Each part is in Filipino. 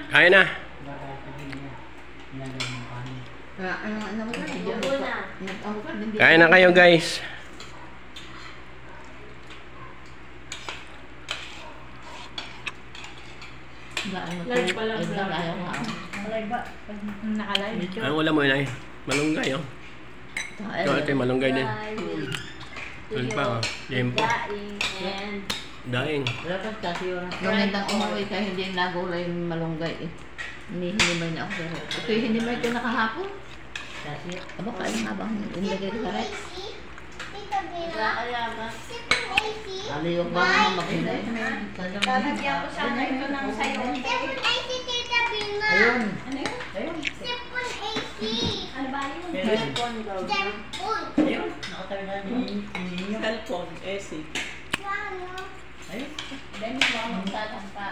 Kain na. Kain na kayo guys. Live pa lang. Live ba? Naka-live. Ang ulam mo yun ay malunggay oh. Ito ito malunggay din. Ano pa oh? Jempo. Daing. Nung nandang umuwi ka, hindi nagulay yung malunggay eh. Hindi may na ako. Ito yung hindi may ito nakahapon. Aba kain nga bang inilagay ka rin? Aliyog ba naman makinay? Lalagyan ko siya na ito ng sayo. Ayun. Ano yun? Ayun. Ano ba yun? Ayun. Nakatabi na ninyo. Cellphone, AC. Ayun. Dahil mo magsalang pa.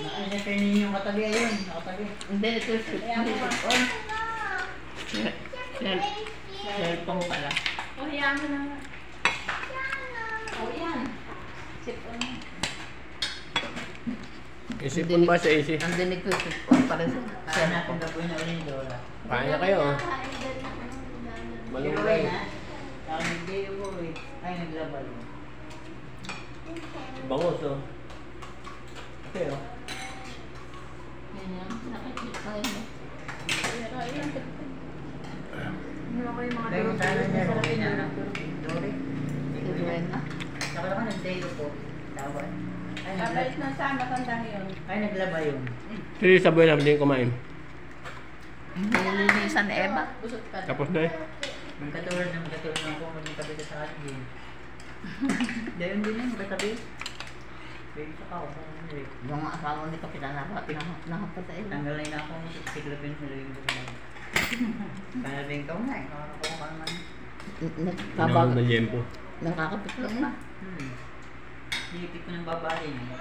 Nakainan kayo ninyo katabi ayun. Nakatabi. Hindi, ito on. Cellphone pala. O, hiyaan mo na nga. O, yan. Sipon mo. Isipon ba sa AC? Ang dinig ko, sipon pala sa. Kaya natin gagawin na ulit yung Dora. Kain na kayo oh. Malunggay. Hindi ko eh. Ay, naglabal. Bangos oh. Okay oh. Yan yan. Nakikita mo. Pero, ayan. Ano ko yung mga Dahil durog. tayo niya, Masarap Rory yung na. durog. Dory. Saka naman nag-dayo po. Tawad. Ay, Kabait na sa matandang yun. ay, naglaba yun. Sige saboy na hindi kumain. Nililinisan ni Eva. Busot ka. Tapos na eh. Magkatulad na ako magkatabi ka sa akin. Dayon din yun, magkatabi. Baby sa kao, sa mga yung asawa nito pinakapatay. Tanggalay na ako, siglapin sa rin ko. Kanabing ka na eh, nakakakuha ka naman. Kabag na jempo. Nakakapitlok na. Hihipit ko ng babae niya.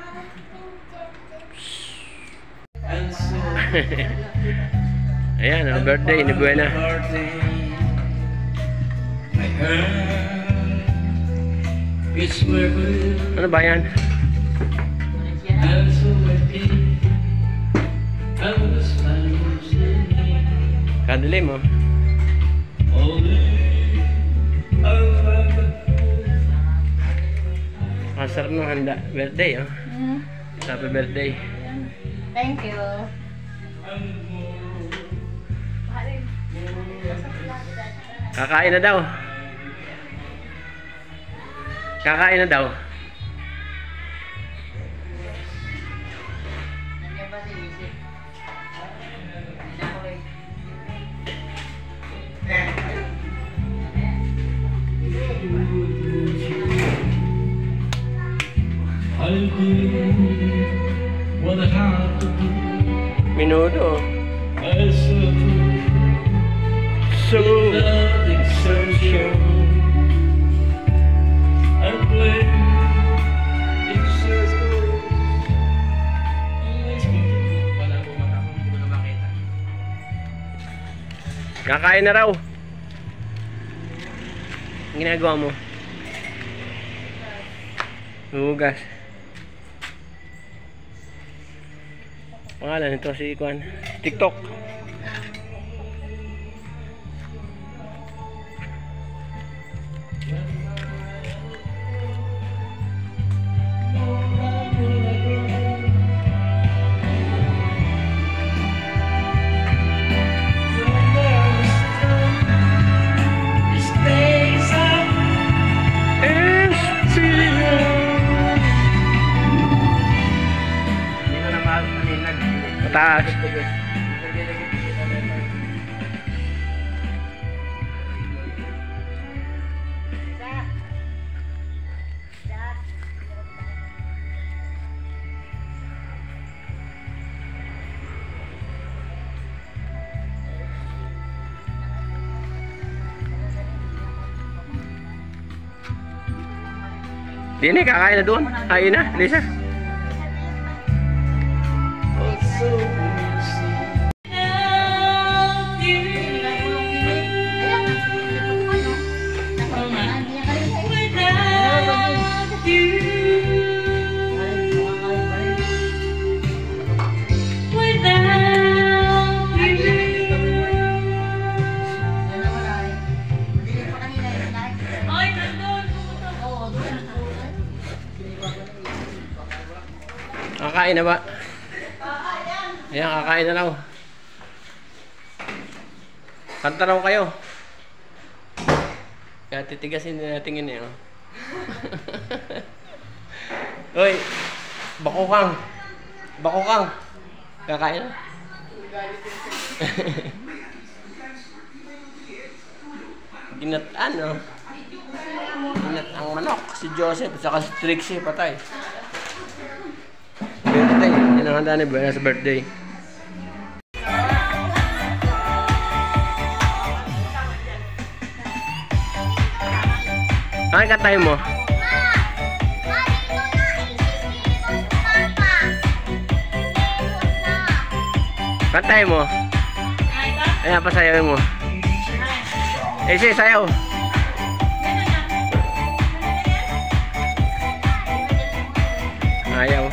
Ayan, ang birthday ni Buena. Ano ba yan? Kadilim mo. Masarap ng handa. Birthday oh. Happy birthday. Thank you. Kakain na daw. Kakain na daw. Nandiyan ba si Isip? Minuto. So kakain na raw. Ang ginagawa mo? Hugas. Pangalan ito si Kwan. TikTok. Mataas. Dini, kakain na doon. Kain na, Lisa. Kakain na ba? Ayan, kakain na raw. Kanta raw kayo. Kaya titigasin na natin yun eh. Oh. Uy, bakukang. Bakukang. Kakain na. Ginataan, no? Ginat ang manok. Si Joseph, saka si Trixie, patay. Birthday. Yan ang handa ni Buena sa birthday. Ano katay mo? Katay mo? Ayan, pasayawin mo. Eh, siya, sayaw. Ayaw.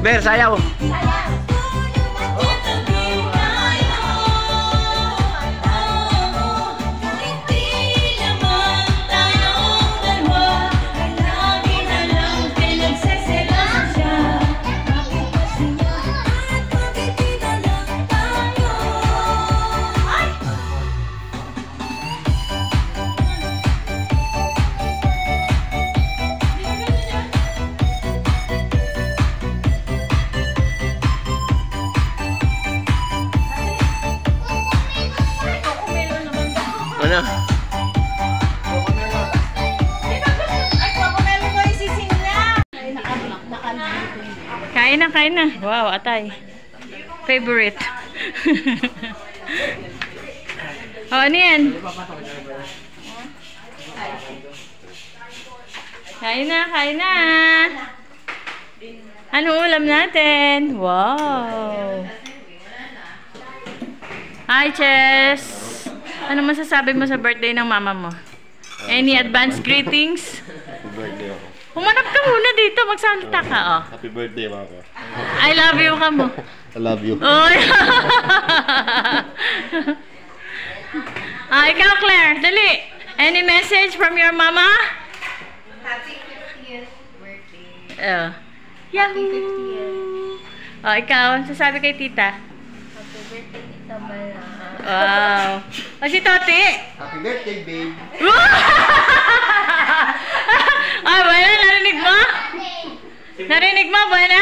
Ber, sayaw. Ano? Kain na, kain na. Wow, atay. Favorite. Oh, ano yan? Kain na, kain na. Anong ulam natin? Wow. Hi, Chess. Ano masasabi mo sa birthday ng mama mo? Any advance greetings? Happy birthday ako. Humanap ka muna dito, magsalita ka, oh. Happy birthday, mama. I love you ka mo. I love you. Oh. Ikaw, Claire, dali. Any message from your mama? Happy 50th birthday. Yahoo! Oh, ikaw, sasabi kay tita. Happy birthday, Tita Bala. Wow. O si Toti? Happy birthday, babe. Ah, Buena, narinig mo? Narinig mo, Buena?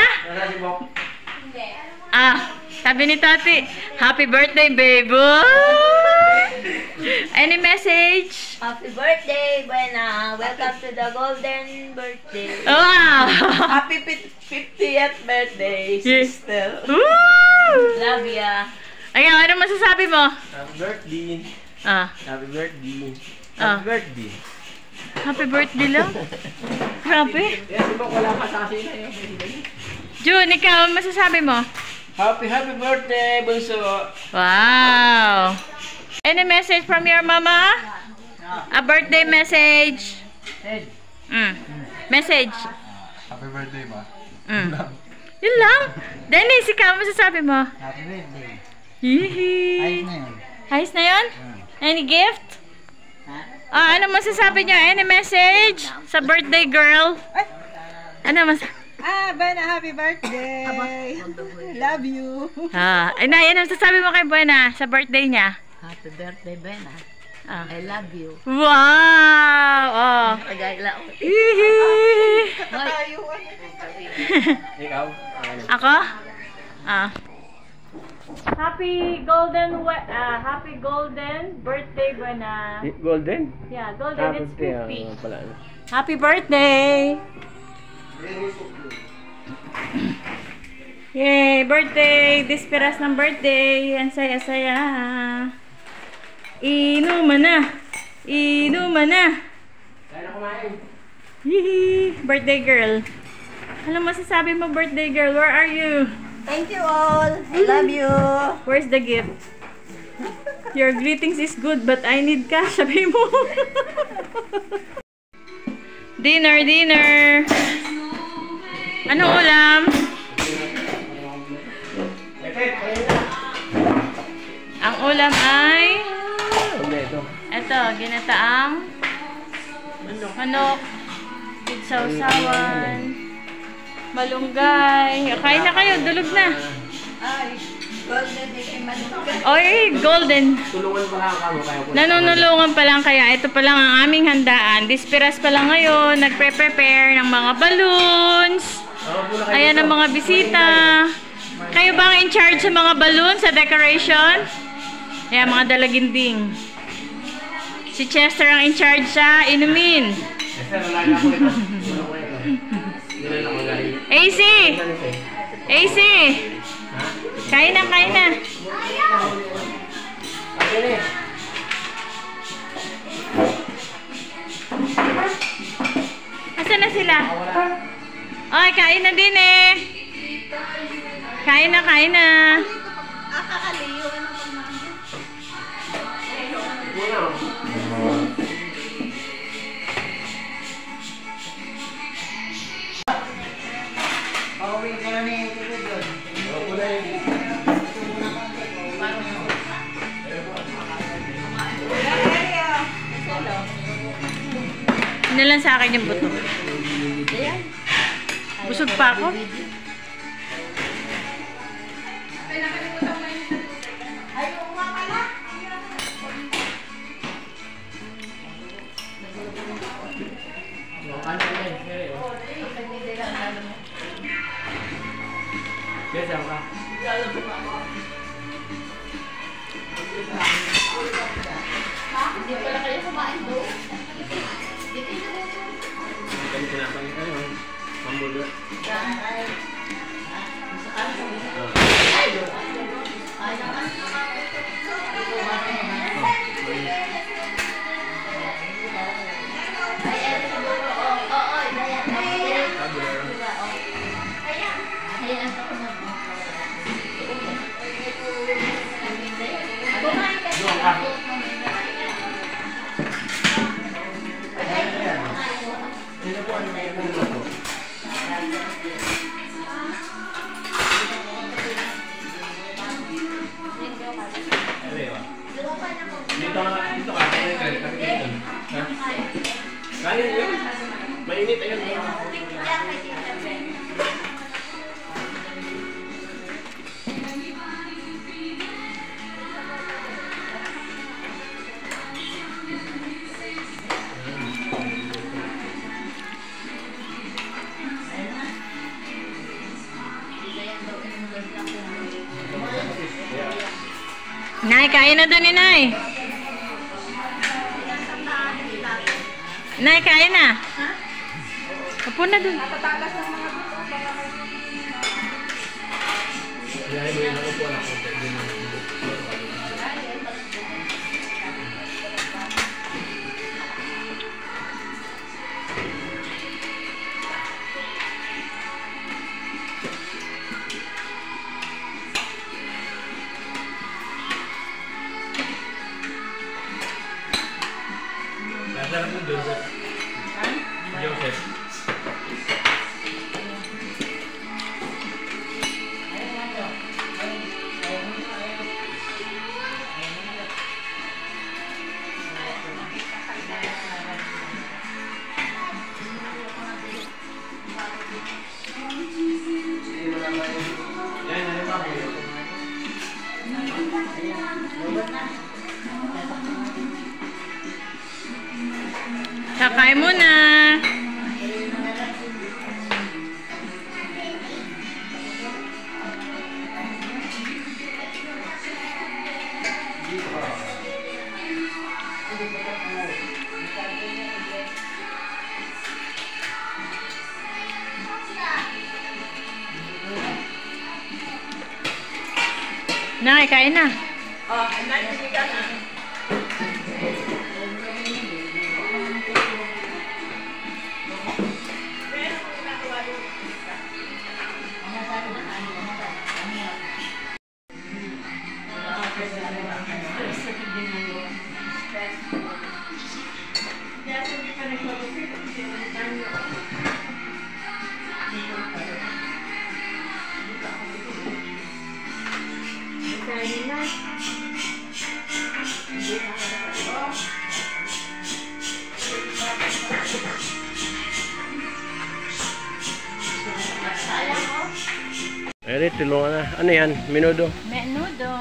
Ah, sabi ni Toti, happy birthday, babe. Any message? Happy birthday, Buena. Welcome to the golden birthday. Wow! Happy 50th birthday, sister. Woo! Love ya. Ayan, ano masasabi mo? Happy birthday. Ah, Happy birthday. Ah. Happy birthday. happy birthday lang? Grabe. Yes, iba wala ka sa asin na yun. June, ikaw, ano masasabi mo? Happy birthday, bunso. Wow! Any message from your mama? A birthday message? Message? Happy birthday, ma. Yun lang. Dennis, ikaw, masasabi mo? Happy birthday. Hihi. Ayos na yun. Ayos na yun? Any gift? Ano masasabi niyo? Any message sa birthday girl? Ano masasabi? Buena, happy birthday. Love you. Ano masasabi mo kay Buena sa birthday niya? Happy birthday, Buena. I love you. Wow! Oh. Tagaila. Hihi. Ikaw? Ako? Happy golden birthday, Buena. Golden? Yeah, golden, it's 50. Pala. Happy birthday! Yay! Birthday! Disperas ng birthday! Ang saya-saya! Inuman na! Inuman na! Yee! Birthday girl. Ano masasabi mo, birthday girl? Where are you? Thank you all. I love you. Where's the gift? Your greetings is good, but I need cash. Sabi mo. Dinner, dinner. Anong ulam? Ang ulam ay ito, ginataang manok, sausawan, malunggay. Kain na kayo, dulog na. Ay, golden manok. Oy, golden. Tulungan pa lang kamo kayo. Nanunulungan pa lang kaya. Ito pa lang ang aming handaan. Dispiras pa lang ngayon. Nagpre-prepare ng mga balloons. Ayan ang mga bisita. Kayo ba ang in charge sa mga balloons, sa decoration? Ayan, mga dalaginding. Si Chester ang in charge sa inumin. AC! AC! Kain na, kain na. Asan na sila? Ay, kain na din eh. Kain na, kain na. Ano lang sa akin yung buto. Busog pa ako. Hindi pala kayo kumain doon. Kaya yun. Mainit ayun. Nay, kain na doon ni Nay. Nay, kain na. Upo na doon. Nasarap mo doon. Joseph. Kakain mo na. Nay, kain na. Eri, tulungan na. Ano yan? Menudo? Menudo.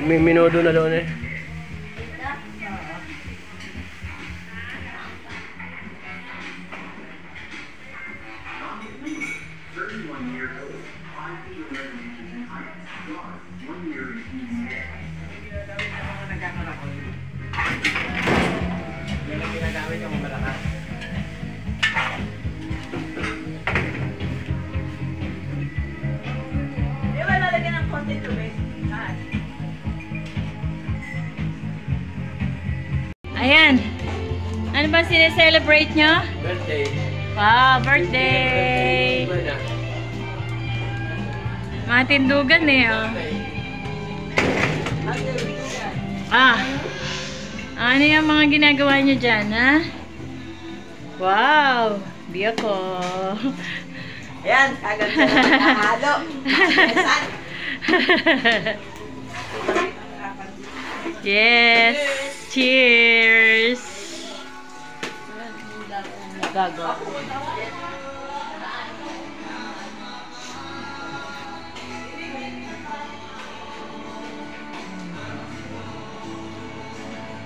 Menudo na doon eh. Ayan. Ano ba sineselebrate nyo? Birthday. Wow, birthday! Mga tindugan eh, oh. Ano yung mga ginagawa nyo dyan, ha? Wow! Biyoko! Ayan, agad ka na halo. Yes! Cheers! Gago.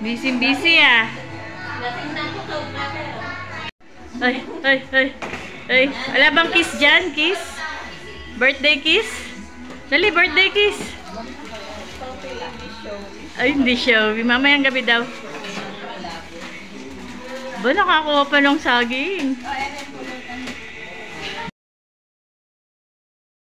Busy ah! Ay! Ay! Wala bang kiss dyan? Kiss? Birthday kiss? Dali, birthday kiss! Ay, hindi show. Mamayang gabi daw. Ba, nakakuha pa ng saging.